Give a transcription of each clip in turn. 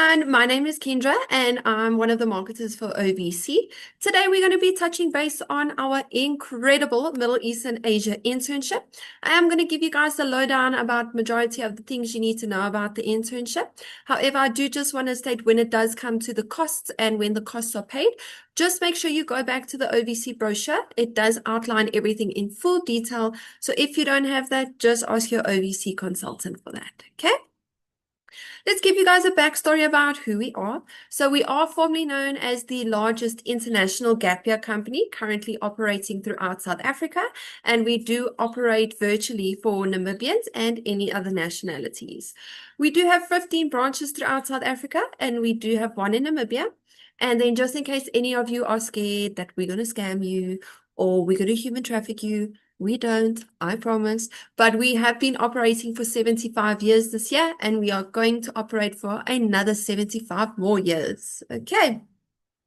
everyone, my name is Kendra and I'm one of the marketers for OVC. Today we're going to be touching base on our incredible Middle East and Asia internship. I am going to give you guys the lowdown about majority of the things you need to know about the internship. However, I do just want to state when it does come to the costs and when the costs are paid, just make sure you go back to the OVC brochure. It does outline everything in full detail. So if you don't have that, just ask your OVC consultant for that. Okay? Let's give you guys a backstory about who we are. So we are formerly known as the largest international gap year company currently operating throughout South Africa, and we do operate virtually for Namibians and any other nationalities. We do have 15 branches throughout South Africa, and we do have one in Namibia. And then just in case any of you are scared that we're going to scam you or we're going to human traffic you, we don't, I promise. But we have been operating for 75 years this year, and we are going to operate for another 75 more years. Okay.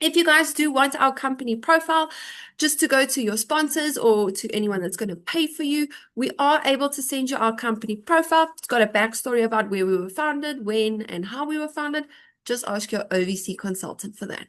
If you guys do want our company profile, just to go to your sponsors or to anyone that's going to pay for you, we are able to send you our company profile. It's got a backstory about where we were founded, when, and how we were founded. Just ask your OVC consultant for that.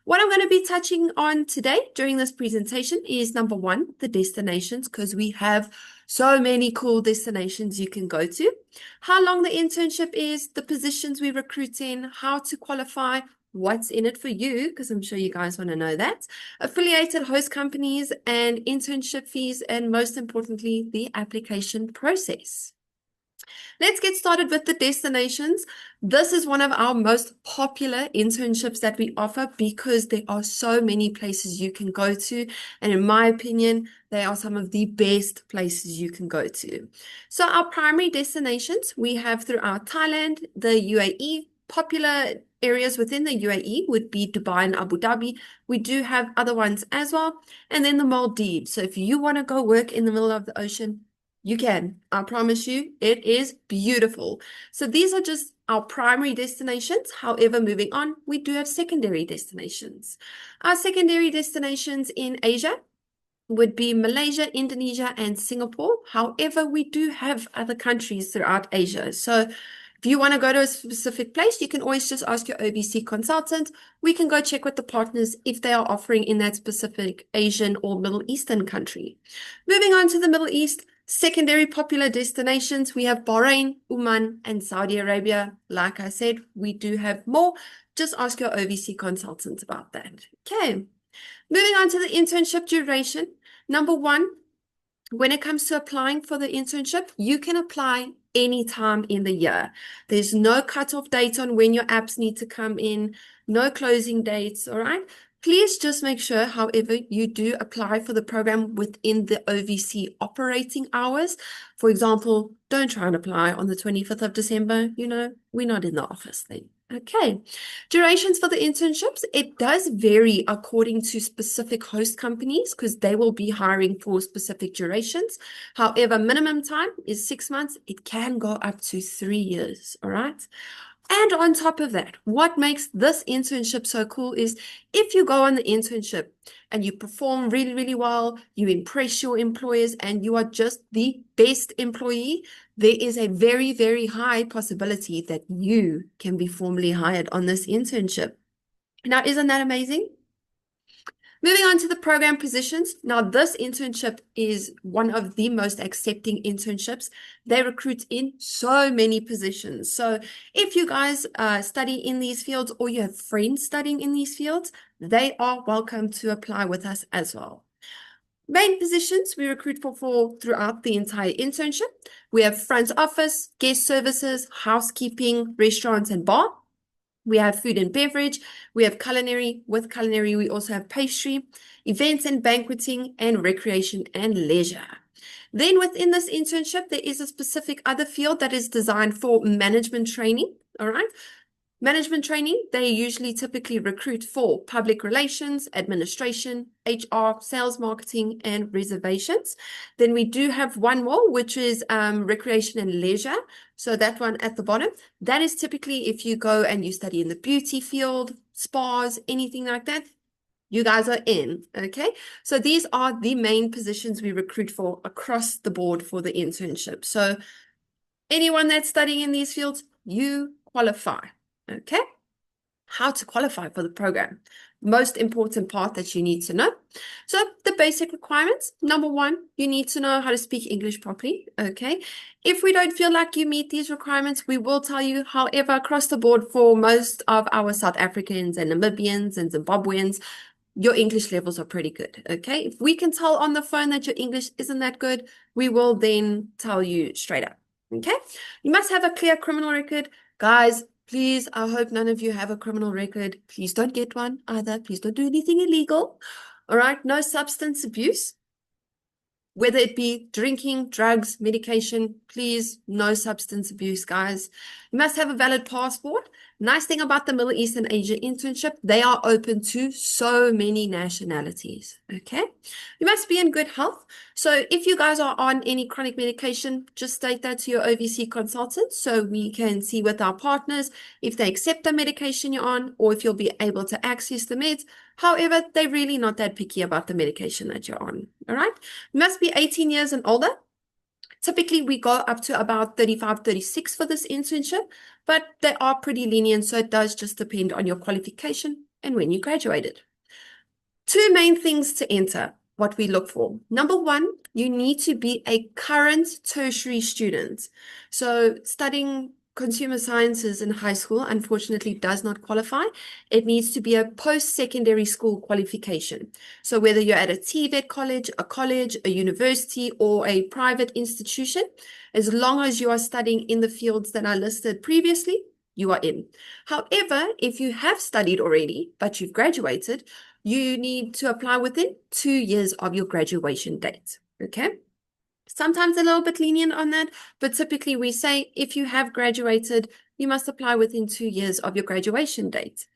What I'm going to be touching on today during this presentation is number one, the destinations, because we have so many cool destinations you can go to, how long the internship is, the positions we recruit in, how to qualify, what's in it for you, because I'm sure you guys want to know that, affiliated host companies and internship fees, and most importantly, the application process. Let's get started with the destinations. This is one of our most popular internships that we offer because there are so many places you can go to. And in my opinion, they are some of the best places you can go to. So our primary destinations we have throughout Thailand, the UAE. Popular areas within the UAE would be Dubai and Abu Dhabi. We do have other ones as well. And then the Maldives. So if you want to go work in the middle of the ocean, you can. I promise you, it is beautiful. So these are just our primary destinations. However, moving on, we do have secondary destinations. Our secondary destinations in Asia would be Malaysia, Indonesia, and Singapore. However, we do have other countries throughout Asia. So if you want to go to a specific place, you can always just ask your OVC consultant. We can go check with the partners if they are offering in that specific Asian or Middle Eastern country. Moving on to the Middle East, secondary popular destinations, we have Bahrain, Oman, and Saudi Arabia. Like I said, we do have more. Just ask your OVC consultant about that. Okay. Moving on to the internship duration. Number one, when it comes to applying for the internship, you can apply anytime in the year. There's no cutoff date on when your apps need to come in, no closing dates, all right? Please just make sure, however, you do apply for the program within the OVC operating hours. For example, don't try and apply on the 25th of December. You know, we're not in the office then. Okay. Durations for the internships, it does vary according to specific host companies because they will be hiring for specific durations. However, minimum time is 6 months. It can go up to 3 years. All right. And on top of that, what makes this internship so cool is if you go on the internship and you perform really, really well, you impress your employers, and you are just the best employee, there is a very, very high possibility that you can be formally hired on this internship. Now, isn't that amazing? Moving on to the program positions. Now, this internship is one of the most accepting internships. They recruit in so many positions. So if you guys study in these fields or you have friends studying in these fields, they are welcome to apply with us as well. Main positions we recruit for throughout the entire internship. We have front office, guest services, housekeeping, restaurants, and bar. We have food and beverage. We have culinary. With culinary, we also have pastry, events and banqueting, and recreation and leisure. Then within this internship, there is a specific other field that is designed for management training. All right. Management training, they usually typically recruit for public relations, administration, HR, sales, marketing, and reservations. Then we do have one more, which is recreation and leisure. So that one at the bottom, that is typically if you go and you study in the beauty field, spas, anything like that, you guys are in, okay? So these are the main positions we recruit for across the board for the internship. So anyone that's studying in these fields, you qualify. Okay. how to qualify for the program. Most important part that you need to know. So the basic requirements, number one, you need to know how to speak English properly. Okay. If we don't feel like you meet these requirements, we will tell you. However, across the board for most of our South Africans and Namibians and Zimbabweans, your English levels are pretty good. Okay. If we can tell on the phone that your English isn't that good, we will then tell you straight up. Okay. You must have a clear criminal record. Guys, please, I hope none of you have a criminal record. Please don't get one either. Please don't do anything illegal. All right. No substance abuse. Whether it be drinking, drugs, medication, please, no substance abuse, guys. You must have a valid passport. Nice thing about the Middle East and Asia internship, they are open to so many nationalities, okay? You must be in good health. So if you guys are on any chronic medication, just state that to your OVC consultant so we can see with our partners if they accept the medication you're on or if you'll be able to access the meds. However, they're really not that picky about the medication that you're on, all right? You must be 18 years and older. Typically, we go up to about 35, 36 for this internship, but they are pretty lenient, so it does just depend on your qualification and when you graduated. Two main things to enter, what we look for. Number one, you need to be a current tertiary student. So studying consumer sciences in high school, unfortunately, does not qualify. It needs to be a post-secondary school qualification. So whether you're at a TVET college, a university, or a private institution, as long as you are studying in the fields that are listed previously, you are in. However, if you have studied already, but you've graduated, you need to apply within 2 years of your graduation date. Okay. Sometimes a little bit lenient on that, but typically we say if you have graduated, you must apply within 2 years of your graduation date.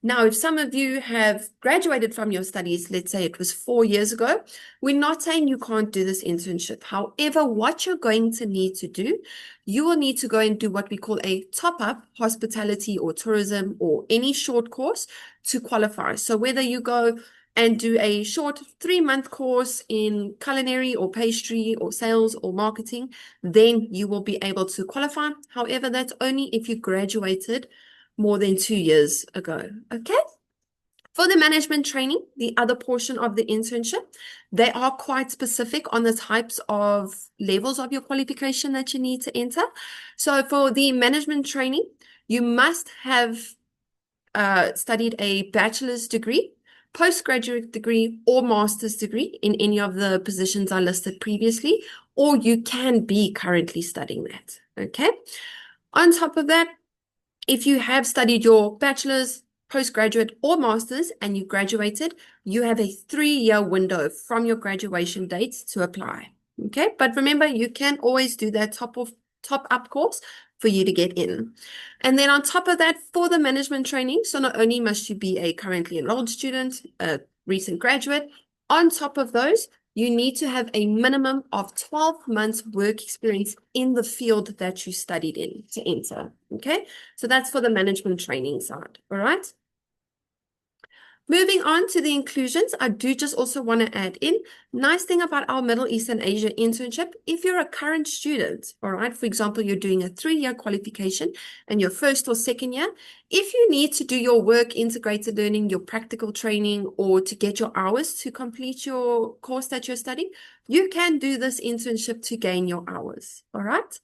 Now, if some of you have graduated from your studies, let's say it was 4 years ago, we're not saying you can't do this internship. However, what you're going to need to do, you will need to go and do what we call a top-up hospitality or tourism or any short course to qualify. So whether you go and do a short 3-month course in culinary or pastry or sales or marketing, then you will be able to qualify. However, that's only if you graduated more than 2 years ago. Okay. For the management training, the other portion of the internship, they are quite specific on the types of levels of your qualification that you need to enter. So for the management training, you must have studied a bachelor's degree, postgraduate degree, or master's degree in any of the positions I listed previously, or you can be currently studying that. Okay. On top of that, if you have studied your bachelor's, postgraduate, or master's and you graduated, you have a 3-year window from your graduation date to apply. Okay, but remember, you can always do that top up course for you to get in. And then on top of that, for the management training, so not only must you be a currently enrolled student, a recent graduate, on top of those, you need to have a minimum of 12 months work experience in the field that you studied in to enter. Okay, so that's for the management training side. All right. Moving on to the inclusions, I do just also want to add in, nice thing about our Middle East and Asia internship, if you're a current student, all right, for example, you're doing a 3-year qualification and your first or second year, if you need to do your work integrated learning, your practical training, or to get your hours to complete your course that you're studying, you can do this internship to gain your hours, all right?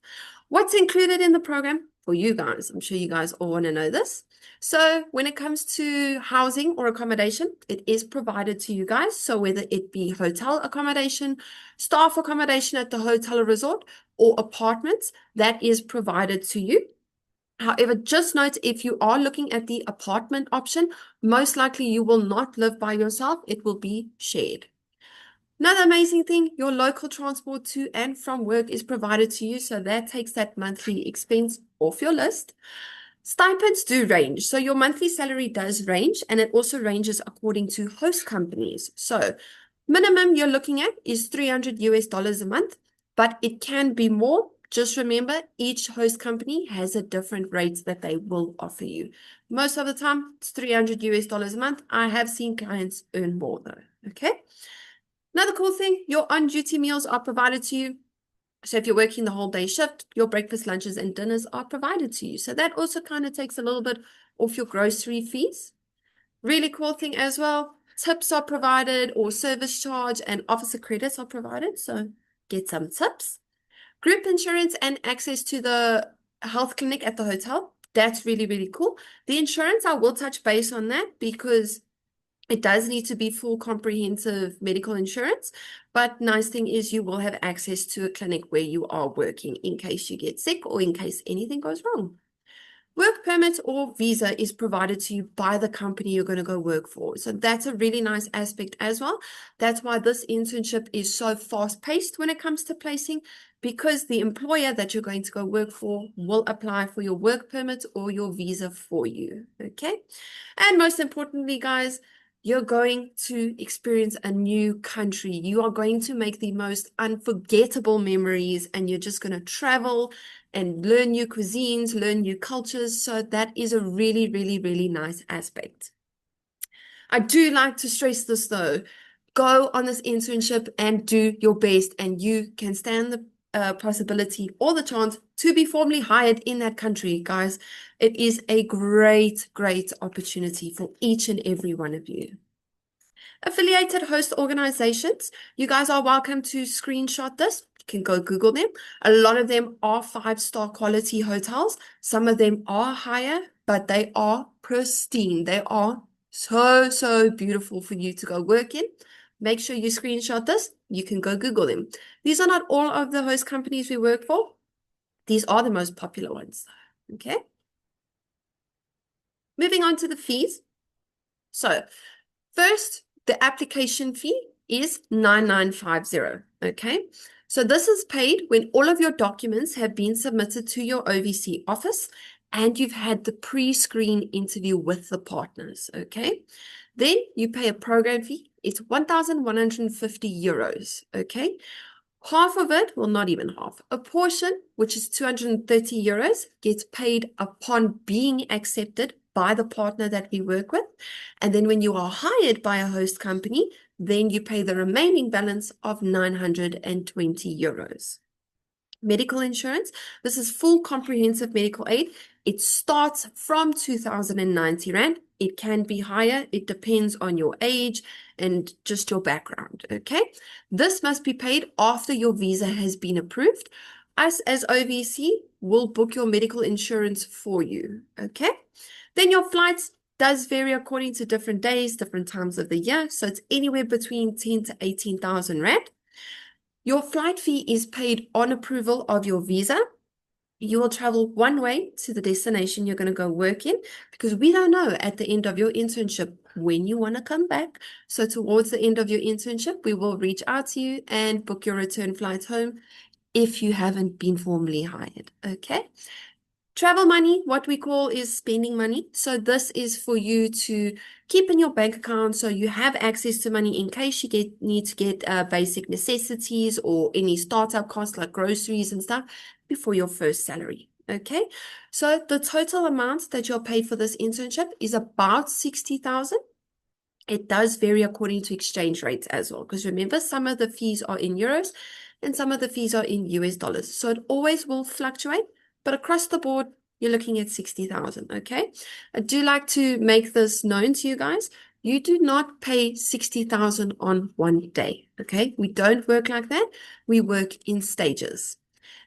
What's included in the program for you guys? I'm sure you guys all want to know this. So when it comes to housing or accommodation, it is provided to you guys. So whether it be hotel accommodation, staff accommodation at the hotel or resort, or apartments, that is provided to you. However, just note if you are looking at the apartment option, most likely you will not live by yourself. It will be shared. Another amazing thing, your local transport to and from work is provided to you. So that takes that monthly expense off your list. Stipends do range. So your monthly salary does range, and it also ranges according to host companies. So minimum you're looking at is $300 a month, but it can be more. Just remember, each host company has a different rate that they will offer you. Most of the time, it's $300 a month. I have seen clients earn more though. Okay. Another cool thing, your on-duty meals are provided to you. So if you're working the whole day shift, your breakfast, lunches, and dinners are provided to you. So that also kind of takes a little bit off your grocery fees. Really cool thing as well. Tips are provided, or service charge and officer credits are provided. So get some tips. Group insurance and access to the health clinic at the hotel. That's really, really cool. The insurance, I will touch base on that because it does need to be full comprehensive medical insurance. But nice thing is you will have access to a clinic where you are working in case you get sick or in case anything goes wrong. Work permit or visa is provided to you by the company you're going to go work for. So that's a really nice aspect as well. That's why this internship is so fast-paced when it comes to placing, because the employer that you're going to go work for will apply for your work permit or your visa for you. Okay. And most importantly, guys, you're going to experience a new country. You are going to make the most unforgettable memories, and you're just going to travel and learn new cuisines, learn new cultures. So that is a really, really, really nice aspect. I do like to stress this though. Go on this internship and do your best, and you can stand the possibility or the chance to be formally hired in that country, guys. It is a great, great opportunity for each and every one of you. Affiliated host organizations, you guys are welcome to screenshot this. You can go Google them. A lot of them are 5-star quality hotels. Some of them are higher, but they are pristine. They are so, so beautiful for you to go work in. Make sure you screenshot this. You can go Google them. These are not all of the host companies we work for. These are the most popular ones. Okay. Moving on to the fees. So first, the application fee is 9950. Okay. So this is paid when all of your documents have been submitted to your OVC office and you've had the pre-screen interview with the partners. Okay. Then you pay a program fee. It's 1,150 euros. Okay. Half of it, well, not even half, a portion, which is 230 euros, gets paid upon being accepted by the partner that we work with. And then when you are hired by a host company, then you pay the remaining balance of 920 euros. Medical insurance, this is full comprehensive medical aid. It starts from 2,090 Rand. It can be higher. It depends on your age and just your background, okay? This must be paid after your visa has been approved. Us as OVC will book your medical insurance for you, okay? Then your flights does vary according to different days, different times of the year. So it's anywhere between 10 to 18,000 Rand. Your flight fee is paid on approval of your visa. You will travel one way to the destination you're going to go work in, because we don't know at the end of your internship when you want to come back. So towards the end of your internship, we will reach out to you and book your return flight home if you haven't been formally hired. Okay. Travel money, what we call, is spending money. So this is for you to keep in your bank account so you have access to money in case you need to get basic necessities or any startup costs like groceries and stuff before your first salary. Okay, so the total amount that you'll pay for this internship is about 60,000. It does vary according to exchange rates as well, because remember, some of the fees are in euros and some of the fees are in US dollars. So it always will fluctuate. But across the board, you're looking at 60,000, okay? I do like to make this known to you guys. You do not pay 60,000 on one day, okay? We don't work like that. We work in stages.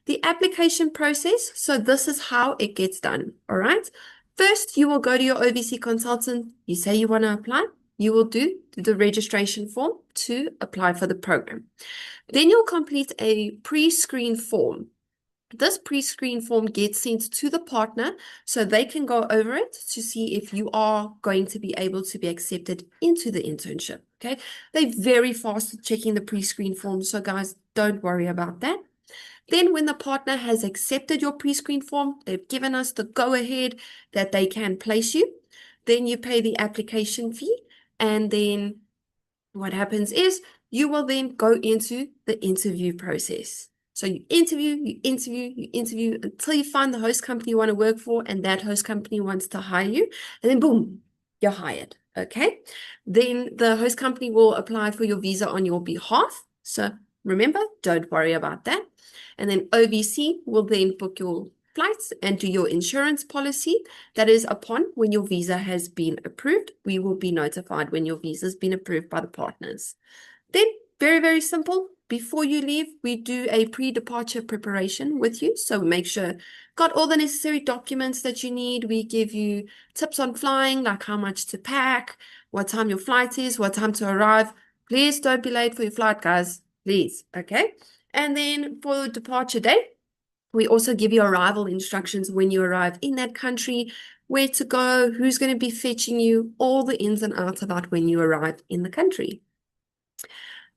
The application process, so this is how it gets done, all right? First, you will go to your OVC consultant. You say you want to apply. You will do the registration form to apply for the program. Then you'll complete a pre-screen form. This pre-screen form gets sent to the partner so they can go over it to see if you are going to be able to be accepted into the internship. Okay, they're very fast at checking the pre-screen form, so guys, don't worry about that. Then when the partner has accepted your pre-screen form, they've given us the go-ahead that they can place you, then you pay the application fee, and then what happens is you will then go into the interview process. So you interview until you find the host company you want to work for, and that host company wants to hire you, and then boom, you're hired. Okay. Then the host company will apply for your visa on your behalf. So remember, don't worry about that. And then OVC will then book your flights and do your insurance policy. That is upon when your visa has been approved. We will be notified when your visa has been approved by the partners. Then, very, very simple. Before you leave, we do a pre-departure preparation with you. So make sure got all the necessary documents that you need. We give you tips on flying, like how much to pack, what time your flight is, what time to arrive. Please don't be late for your flight, guys. Please, okay? And then for departure day, we also give you arrival instructions when you arrive in that country, where to go, who's going to be fetching you, all the ins and outs about when you arrive in the country.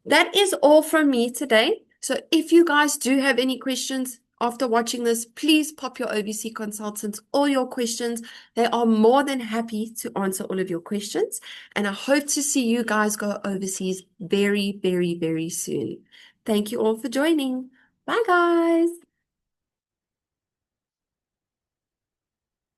That is all from me today. So if you guys do have any questions after watching this, please pop your OVC consultants all your questions. They are more than happy to answer all of your questions. And I hope to see you guys go overseas very, very, very soon. Thank you all for joining. Bye, guys.